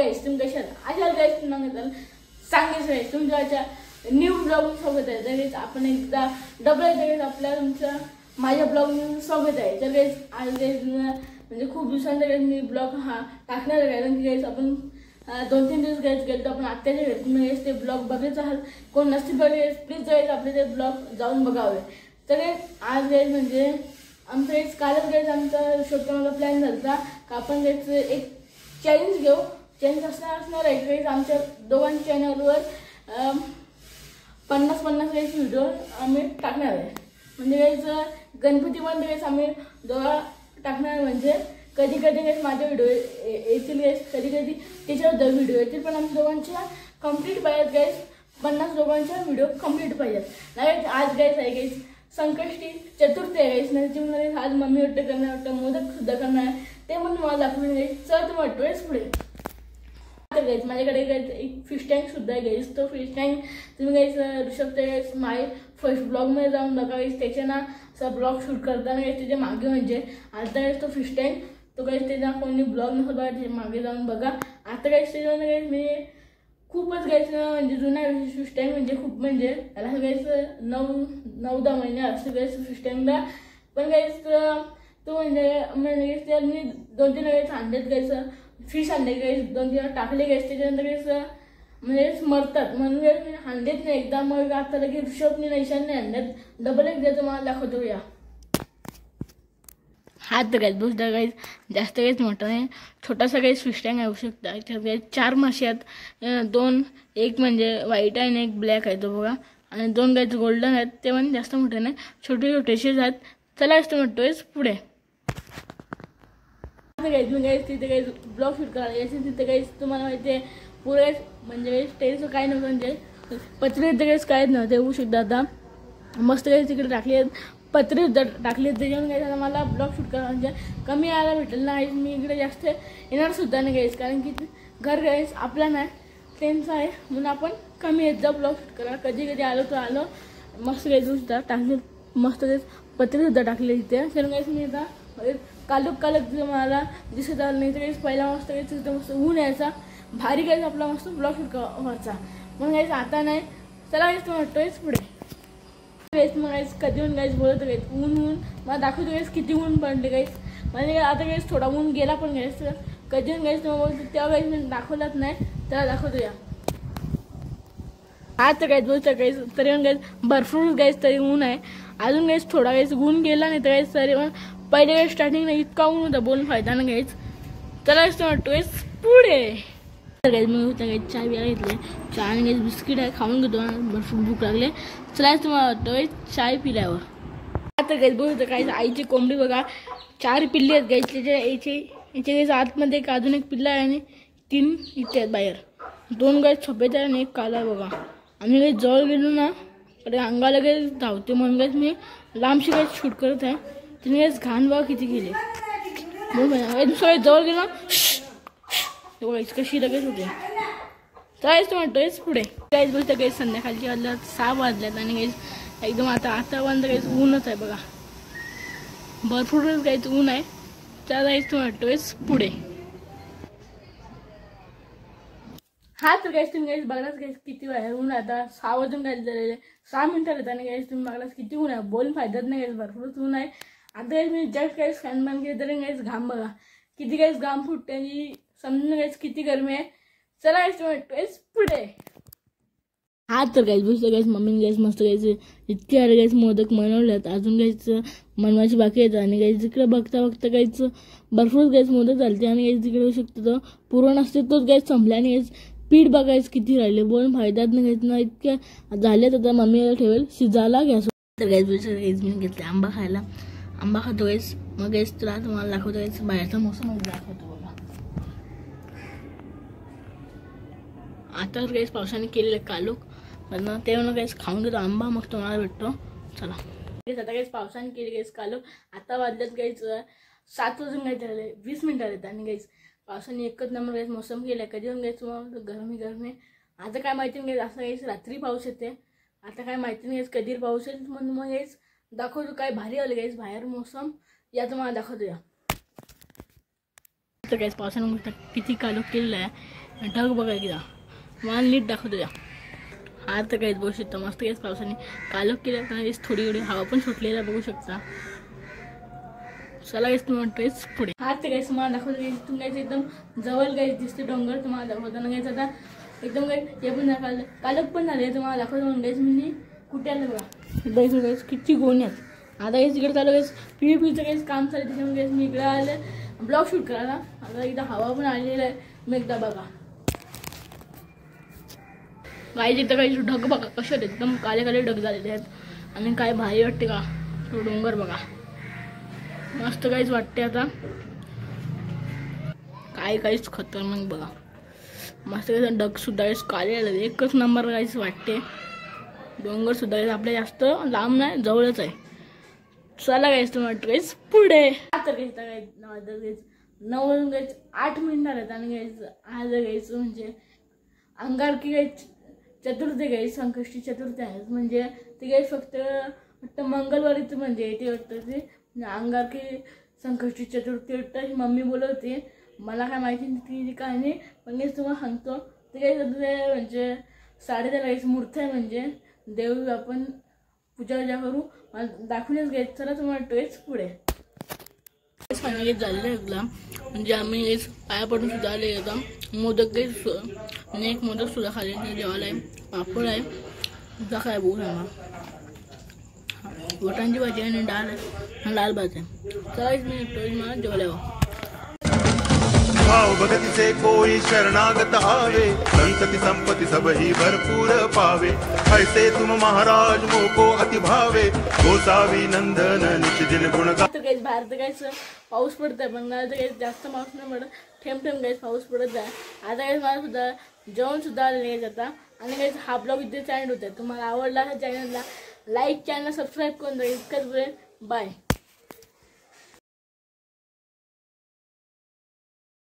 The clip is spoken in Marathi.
गाइस तुम कशा आहात गाइस तुम्हाला सांगायचं आहे तुमच्या न्यू ब्लॉग स्वागत आहे। तर गाइस आपण एकदा डबल गाइस आपल्या तुमच्या माझ्या ब्लॉग मध्ये स्वागत आहे। तर गाइस आज गाइस म्हणजे खूप दिवसांनंतर मी ब्लॉग हा टाकणार आहे कारण की गाइस आपण 2-3 दिवस गाइस गेलो आपण आत्याच्या घरी। तुम्ही गाइस ते ब्लॉग बघायचा आहात कोण नसतील बघितले प्लीज गाइस आपले ते ब्लॉग जाऊन बघावे। तर गाइस आज गाइस म्हणजे आमचं एक कालच गाइस आमचा शूट करण्याचा प्लॅन झाला का आपण गाइस एक चॅलेंज घेऊ। चॅलेंज असणार आहे गाइस आमच्या दोघांच्या चॅनलवर 50-50 गाइस व्हिडिओ आम्ही टाकणार आहे। म्हणजे गाइस गणपतीमध्ये गाइस आम्ही दोघा टाकणार म्हणजे कधी कधी गाइस माझे व्हिडिओ येतील गाइस कधी कधी त्याच्यावर व्हिडिओ येतील पण आम्ही दोघांच्या कंप्लीट पाहिजेत गाइस 50 दोघांच्या व्हिडिओ कंप्लीट पाहिजेत। नाही आज गाइस आहे गाइस संकष्टी चतुर्थी आहे गाइस नाही तुम्हाला आज मम्मी वाटतं करणार वाटतं मोदक सुद्धा करणार आहे ते म्हणून मला दाखवून गाइस चल तुम्ही वाटतोयस पुढे। तर गाइस माझ्याकडे गाइस एक फिश टँक सुद्धा आहे गाइस तो फिश टँक तुम्ही गाइस ऋषभचे गाइस माय फर्स्ट ब्लॉग मध्ये जाऊन बघा गाइस त्याच्या ना असा ब्लॉग शूट करताना गाइस त्याच्या मागे म्हणजे आता गाइस तो फिश टँक तो गाइस त्याचा कोणी ब्लॉग नसतो बघा त्याच्या मागे जाऊन बघा। आता गाइस त्याच्यामध्ये गाइस मी खूपच गाइस म्हणजे जुना फिश टँक म्हणजे खूप म्हणजे त्याला गाइस 9-10 महिने असते गाइस फिश टँकला पण गाइस तो म्हणजे त्याला मी 2-3 वेळेस आणलेत गाइस फिश आणले गाइस 2-3 टाकले गाइस त्याच्यानंतर गाइस म्हणजे मरतात म्हणून गाइस मी आणलेत नाही एकदा मग आता लगेच ऋषभने नैशानने आणलेत डबल एक द्यायचं मला दाखवतो या हात गाइस बुजदा गाइस जास्त गाइस मोठा नाही छोटासा गाइस फिश टँक येऊ शकता। त्यात गाइस 4 मासे आहेत 2 एक म्हणजे व्हाईट आहे आणि एक ब्लॅक आहे तो बघा आणि 2 गाइस गोल्डन आहेत ते पण जास्त मोठे नाही छोटे छोटेसे आहेत। चला असं म्हणतोय पुढे गाइस मी गाइस तिथे गाइस ब्लॉग शूट करायला यायचे तिथे गाइस तुम्हाला माहिती आहे पुरे म्हणजे गाइस टेरेसवर काय नव्हतं म्हणजे पत्रे गाइस काहीच नव्हते होऊ शकतं आता मस्त गाइस तिकडे टाकले पत्रे टाकले त्याच्यामुळे गाइस आता मला ब्लॉग शूट करायला म्हणजे कमी यायला भेटेल ना गाइस मी इकडे जास्त येणार सुद्धा नाही गाइस कारण की घर गाइस आपला नाही त्यांचं आहे म्हणून आपण कमी येत जा ब्लॉग शूट करा कधी कधी आलो तर आलो मस्त गाइस सुद्धा टाकले मस्त गाइस पत्रे सुद्धा टाकले तिथे कारण गाइस मी आता कालक मला दिसत आलं नाही तर गाइस पहिला मस्त गाइस तिथं मस्त ऊन यायचा भारी गाइस आपला मस्त ब्लॉग शूट व्हायचा मग गाइस आता नाही चला गाइस तुम्ही वाटतोयच पुढे गाइस मग गाइस कधी ऊन गाइस बोलत गाइस ऊन मला दाखवतो गाइस किती ऊन पडले गाइस म्हणजे आता गाइस थोडा ऊन गेला पण गाइस कधी ऊन गाइस तुम्हाला बोलतो तेव्हा गाइस मी दाखवलाच नाही त्याला दाखवतो या आता गाइस बोलतो गाइस तरी पण गाइस भरपूर गाइस तरी ऊन आहे अजून गाइस थोडा गाइस ऊन गेला नाही तर गाइस तरी पण पहिले गाइस स्टार्टिंगला इतका ऊन होता बोलून फायदा ना गाइस चला गाइस तुम्ही वाटतोय पुढे तर गाइस मी होता गाइस चहा प्यायला घेतले चहा आणि गाइस बिस्किट आहे खाऊन घेतो भरपूर भूक लागले चला तुम्हाला वाटतोय चाय पिल्यावर आता गाइस बोलतो गाइस आईची कोंबडी बघा 4 पिल्ले आहेत गाइस त्याच्या याचे गाइस आतमध्ये एक अजून एक पिल्ला आहे आणि 3 इथे आहेत बाहेर 2 गाइस सफेद आहे आणि एक काला आहे बघा आम्ही गाइस जवळ गेलो ना तर अंगाला गाइस धावते म्हणून गाइस मी लांबशी गाइस शूट करत आहे तिने गाइस घाण बघा किती केले दुसऱ्या जवळ गेलो गाइस कशी लगेच होते तर म्हणतोय पुढे गाइस बोलतो गाइस संध्याकाळची वाजल्यात 6 वाजल्यात आणि गाइस एकदम आता बंद गाइस ऊनच आहे बघा भरपूर गाइस ऊन आहे तर गाइस म्हणतोय पुढे हा तर गाइस तुम्ही गाइस बघलाच गाइस किती आहे ऊन आता 6 वाजून गाइस झालेले 6 मिनिटं येतात आणि गाइस तुम्ही बघलाच किती ऊन आहे बोलून फायदाच नाही गाइस भरपूर ऊन आहे आता गाइस मी जस्ट गाइस फॅन बंद केले तरी गाइस घाम बघा किती गाइस घाम फुटते आणि समजून गाइस किती गरमी आहे चला गाइस म्हणतोय पुढे हा तर गाइस बसलं गाइस मम्मीने गाइस मस्त गाइस इतके अरे गाइस मोदक बनवलेत अजून गाइस बनवायची बाकी आहेत आणि गाइस जिकडे बघता गाइस भरपूर गाइस मोदक झालते आणि गाइस जिकडे होऊ शकतो तो पुरण असते तोच गाइस संपला आणि गाइस पीठ बघायचं किती राहिले बोलून फायदाच नाही गाइस ना इतक्या झाल्यात आता मम्मीला ठेवेल शिजायला गॅस तर गाइस बसलं गाइस मी घेतले आंबा खायला आंबा खातो गाइस मग गाइस तुला तुम्हाला दाखवतो गाइस बाहेरचा मोसम दाखवतो बघा आता गाइस पावसाने केलेलं कालोख पण तेव्हा गाइस खाऊन घेतो आंबा मग तुम्हाला भेटतो चला आता गाइस पावसाने केली गाइस कालोख आता वाजल्यात गाइस 7 वाजून गाइस झाले 20 मिनिटं आहेत आणि गाइस पावसाने एकच नंबर गाइस मोसम केला कधी पण गाइस गरमी आता काय माहिती नाही गाइस असं गाइस रात्री पाऊस येते आता काय माहिती नाही गाइस कधी पाऊस येईल म्हणून मग गाइस दाखवतो काय भारी आलं गाइस बाहेर मोसम या तुम्हाला दाखवतो या तर गाइस पावसाने किती कालोख केलेला आहे ढग बघा की मला नीट दाखवतो या. आज तर काहीच बघू शकता मस्त काहीच पावसाने कालक केलं कारण थोडी थोडी हवा पण सुटलेला बघू शकता. चला गाईस तुम्हाला ट्रेस पुढे. आज तर काहीच तुम्हाला दाखवतो गाईस तुम्ही एकदम जवळ गाईस दिसते डोंगर तुम्हाला दाखवताना गाईस. आता एकदम काही हे पण दाखवलं कालक पण झाले तुम्हाला दाखवतो म्हणून गाईस म्हणजे कुठे आलं बघा गाईस. गाईस किती गोणी आहेत. आता गाईस इकडे चालू गाईस PVPचं काहीच काम चालू त्याच्यामुळे गाईस मी इकडे आले ब्लॉग शूट करायला. आता एकदा हवा पण आलेला आहे मी एकदा बघा गाईस. इथं काही ढग बघा कसे आहेत एकदम काले काले ढग झालेले आहेत आणि काय भारी वाटते का तो डोंगर बघा मस्त काहीच वाटते. आता काय काहीच खतरनाक बघा मस्त काही ढग सुद्धा काले आले एकच नंबर काहीच वाटते. डोंगर सुद्धा आपल्या जास्त लांब नाही जवळच आहे. चला गाईस तुम्हाला ट्रेस पुढे. आता गाईस गाईस 9 वाजून गाईस 8 मिनिट आहेत आणि गाईस आज गाईस म्हणजे अंगारकी गाईस चतुर्थी गाईस संकष्टी चतुर्थी आहे म्हणजे ते गाईस फक्त मंगळवारीच म्हणजे ते वाटतं ते अंगारकी संकष्टी चतुर्थी वाटतं ही मम्मी बोलवते. मला काय माहिती नाही ती काय नाही पण गाईस तुम्हाला सांगतो ते गाईस म्हणजे 10:30 गाईस मूर्ती आहे म्हणजे देव आपण पूजा करू दाखवूनच घ्यायचं. चला तुम्हाला ट्रेस पुढे. फायनली झालेलं आहे म्हणजे आम्ही पाया पडून सुद्धा आले आता मोदक आणि एक मोदक सुद्धा खाले जेवायला आहे पापड आहे सुद्धा काय बघू ना वटांची भाजी आणि डाळ आहे लाल भात आहे. चला मी ट्रेस मला जेवायला भाव भगतीचे कोई शरणागत आवे संतति संपत्ति सब ही भरपूर पावे ऐसे तुम महाराज मोको अति भावे गोसावी नंदन नित्य दिन गुण गा. बाहेर तर काहीच पाऊस पडत आहे पण मला तर काही जास्त पाऊस नाही पडत थेंब थेंब काहीच पाऊस पडत आहे. आता काही मला सुद्धा जेवण सुद्धा आलेले जाता आणि काही हा ब्लॉग इथे चॅनल होता तुम्हाला आवडला हा चॅनलला लाईक चॅनल सबस्क्राईब करून द्या. इतकंच बाय.